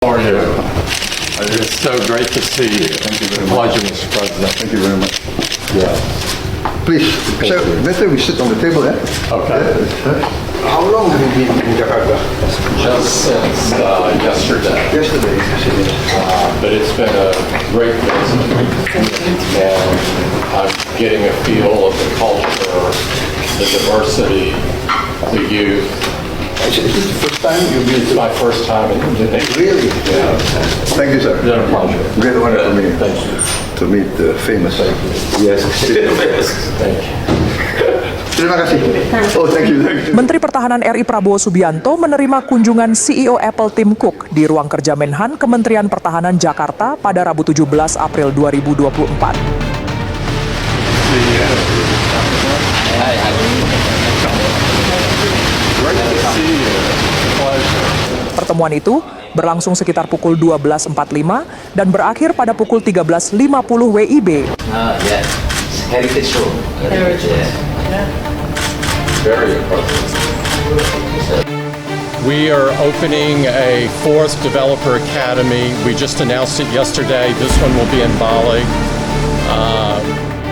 How are you? It's so great to see you. Thank you very Pleasure, much. Mr. President. Thank you very much. Yeah. Please, sir, better we sit on the table, eh? Okay. How long have you been in Jakarta? Just since yesterday. Yesterday. But it's been a great visit. And I'm getting a feel of the culture, the diversity, the youth. Is this the first time you've been It's my first time in Indonesia. Really? Yeah. Thank you, sir. It's been a pleasure. Great honor for me Thank you. to meet the famous. Yes. Thank you. Terima kasih. Oh, thank you. Thank you. Menteri Pertahanan RI Prabowo Subianto menerima kunjungan CEO Apple Tim Cook di ruang kerja Menhan Kementerian Pertahanan Jakarta pada Rabu 17 April 2024. Great to see you. Pleasure. Pertemuan itu berlangsung sekitar pukul 12.45 dan berakhir pada pukul 13.50 WIB. Yes. Heritage Room. Heritage. Very appropriate. We are opening a fourth developer academy. We just announced it yesterday. This one will be in Bali.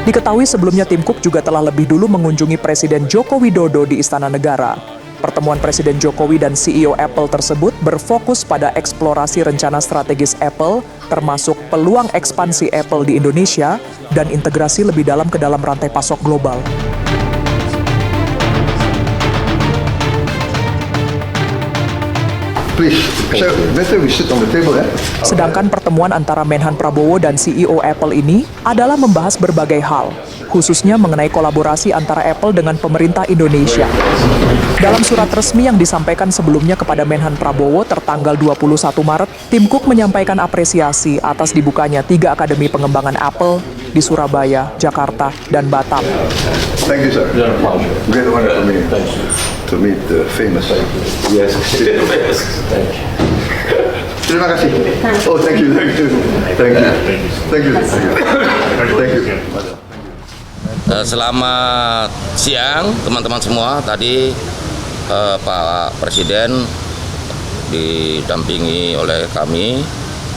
Diketahui sebelumnya Tim Cook juga telah lebih dulu mengunjungi Presiden Joko Widodo di Istana Negara. Pertemuan Presiden Jokowi dan CEO Apple tersebut berfokus pada eksplorasi rencana strategis Apple, termasuk peluang ekspansi Apple di Indonesia dan integrasi lebih dalam ke dalam rantai pasok global. Please, sir, better we sit on the table, eh? Sedangkan pertemuan antara Menhan Prabowo dan CEO Apple ini adalah membahas berbagai hal, khususnya mengenai kolaborasi antara Apple dengan pemerintah Indonesia. Dalam surat resmi yang disampaikan sebelumnya kepada Menhan Prabowo tertanggal 21 Maret, Tim Cook menyampaikan apresiasi atas dibukanya 3 akademi pengembangan Apple di Surabaya, Jakarta, dan Batam. Thank you, sir. It's been a pleasure. Great honor for me Thank you. to meet the famous. Yes. Thank you. Terima kasih. Oh, thank you. Thank you. Thank you. Thank you. Thank you. Selamat siang teman-teman semua. Tadi Pak Presiden didampingi oleh kami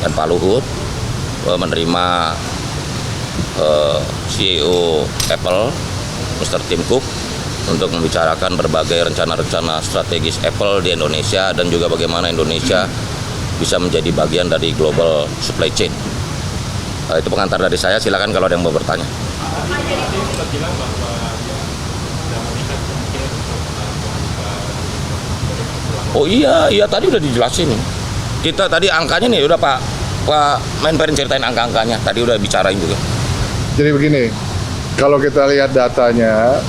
dan Pak Luhut menerima CEO Apple, Mr. Tim Cook, untuk membicarakan berbagai rencana-rencana strategis Apple di Indonesia dan juga bagaimana Indonesia bisa menjadi bagian dari global supply chain. Itu pengantar dari saya, silakan kalau ada yang mau bertanya. Oh iya tadi udah dijelasin. Kita tadi angkanya nih udah Pak Menperin ceritain angka-angkanya. Tadi udah bicarain juga. Jadi begini, kalau kita lihat datanya,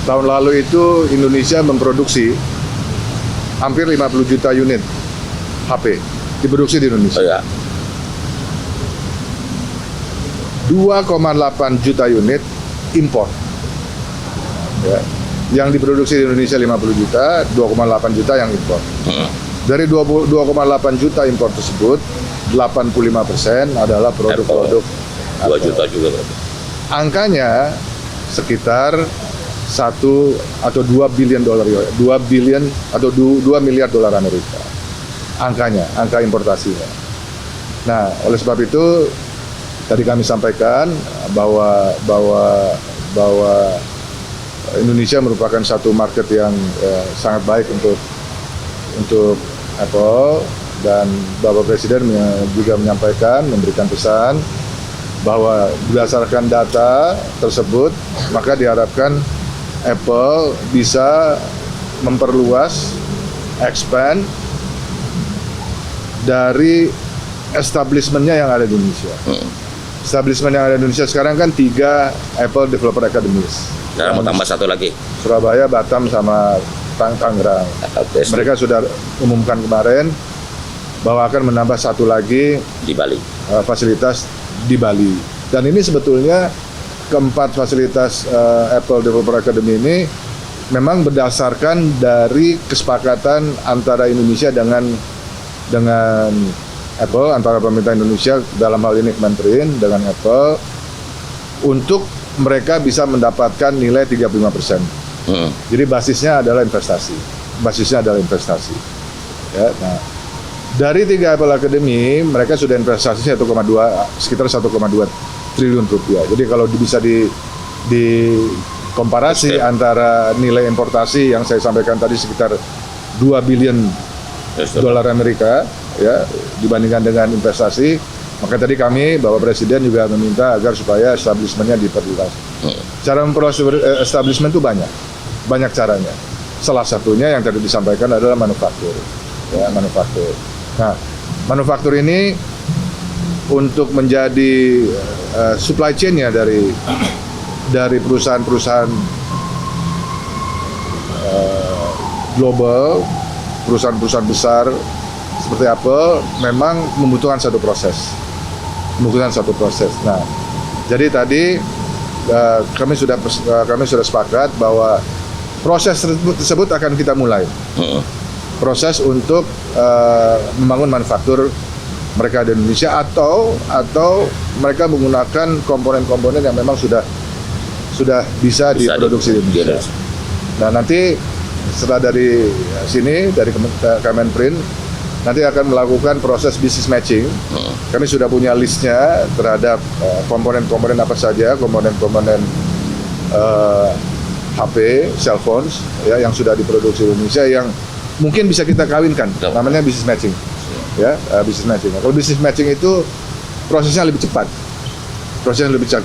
tahun lalu itu Indonesia memproduksi hampir 50 juta unit HP diproduksi di Indonesia. Oh ya. 2,8 juta unit impor. Ya. Yang diproduksi di Indonesia 50 juta, 2,8 juta yang impor. Dari 2,8 juta impor tersebut, 85% adalah produk-produk 2 juta juga berarti. angkanya sekitar 1 atau 2 billion dolar, 2 billion atau 2 miliar dolar Amerika. Angkanya, angka importasinya. Nah, oleh sebab itu tadi kami sampaikan bahwa Indonesia merupakan satu market yang sangat baik untuk Apple, dan Bapak Presiden juga menyampaikan, memberikan pesan bahwa berdasarkan data tersebut maka diharapkan Apple bisa memperluas, expand dari establishment-nya yang ada di Indonesia. Establishment yang ada di Indonesia sekarang kan 3 Apple Developer Academies. Sekarang mau tambah satu lagi. Surabaya, Batam, sama Tangerang. Mereka sudah umumkan kemarin bahwa akan menambah satu lagi Di Bali. fasilitas di Bali. Dan ini sebetulnya keempat fasilitas Apple Developer Academy ini memang berdasarkan dari kesepakatan antara Indonesia dengan Apple, antara pemerintah Indonesia dalam hal ini Kementerian dengan Apple, untuk mereka bisa mendapatkan nilai 35%. Jadi basisnya adalah investasi. Ya, nah, Dari 3 Apple Academy, mereka sudah investasi sekitar 1,2 triliun rupiah. Jadi kalau bisa di komparasi antara nilai importasi yang saya sampaikan tadi sekitar 2 billion dolar Amerika ya dibandingkan dengan investasi, maka tadi Bapak Presiden juga meminta agar supaya establishment-nya diperluas. Cara memperluas establishment itu banyak caranya. Salah satunya yang tadi disampaikan adalah manufaktur. Ya, manufaktur. Nah, manufaktur ini untuk menjadi supply chain-nya dari perusahaan-perusahaan global, perusahaan-perusahaan besar seperti Apple memang membutuhkan satu proses. Nah, jadi tadi kami sudah sepakat bahwa proses tersebut akan kita mulai. Proses untuk membangun manufaktur mereka di Indonesia atau mereka menggunakan komponen-komponen yang memang sudah bisa diproduksi di Indonesia. Nah, nanti setelah dari sini dari Kemenprint nanti akan melakukan proses business matching. Kami sudah punya listnya terhadap komponen-komponen apa saja, komponen-komponen HP, cell phones ya yang sudah diproduksi di Indonesia yang mungkin bisa kita kawinkan, namanya business matching, ya business matching. Kalau business matching itu prosesnya lebih cepat,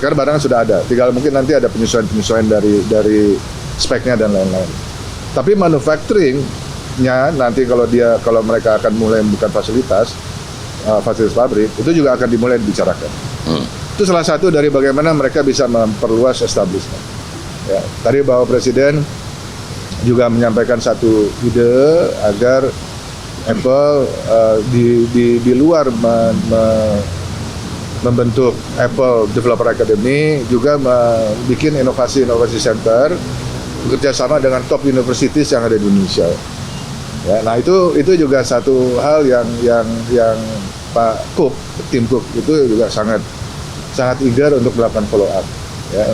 karena barangnya sudah ada. Tinggal mungkin nanti ada penyesuaian dari speknya dan lain-lain. Tapi manufacturing-nya nanti kalau mereka akan mulai membuka fasilitas pabrik, itu juga akan dimulai dibicarakan. Itu salah satu dari bagaimana mereka bisa memperluas establishment. Ya, tadi Bapak Presiden juga menyampaikan satu ide agar Apple di luar membentuk Apple Developer Academy juga membuat inovasi center bekerjasama dengan top universities yang ada di Indonesia. Ya, nah itu juga satu hal yang Pak Cook, tim Cook itu juga sangat eager untuk melakukan follow up, ya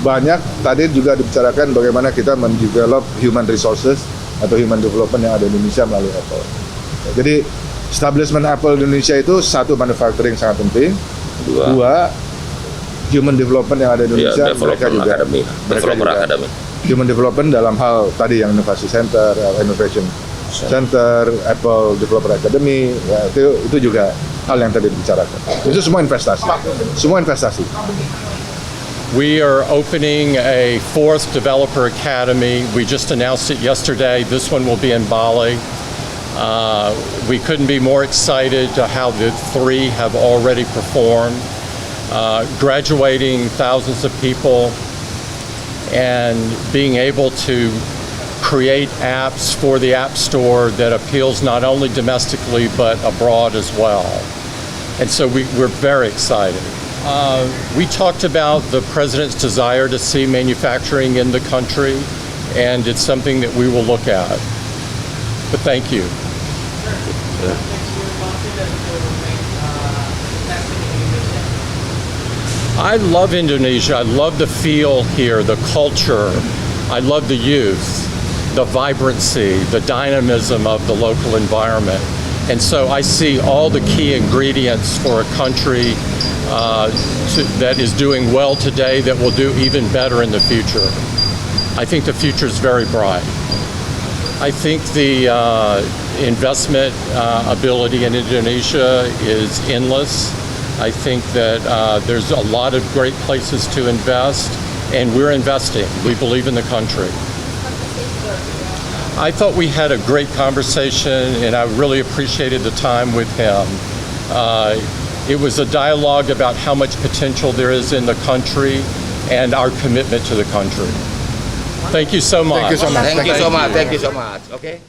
banyak tadi juga dibicarakan bagaimana kita mendevelop human resources atau human development yang ada di Indonesia melalui Apple. Jadi establishment Apple di Indonesia itu satu, manufacturing sangat penting, dua human development yang ada di Indonesia, mereka juga Academy. Human development dalam hal tadi yang innovasi center, innovation center, Apple Developer Academy, ya, itu juga hal yang tadi dibicarakan. Itu semua investasi. We are opening a 4th Developer Academy. We just announced it yesterday. This one will be in Bali. We couldn't be more excited to how the 3 have already performed, graduating thousands of people and being able to create apps for the App Store that appeals not only domestically but abroad as well. And so we're very excited. We talked about the President's desire to see manufacturing in the country, and it's something that we will look at. But thank you. I love Indonesia. I love the feel here, the culture. I love the youth, the vibrancy, the dynamism of the local environment. And so I see all the key ingredients for a country that is doing well today that will do even better in the future. I think the future is very bright. I think the investment ability in Indonesia is endless. I think that there's a lot of great places to invest, and we're investing. We believe in the country. I thought we had a great conversation, and I really appreciated the time with him. It was a dialogue about how much potential there is in the country and our commitment to the country. Thank you so much. Thank you so much. Thank you so much. Okay.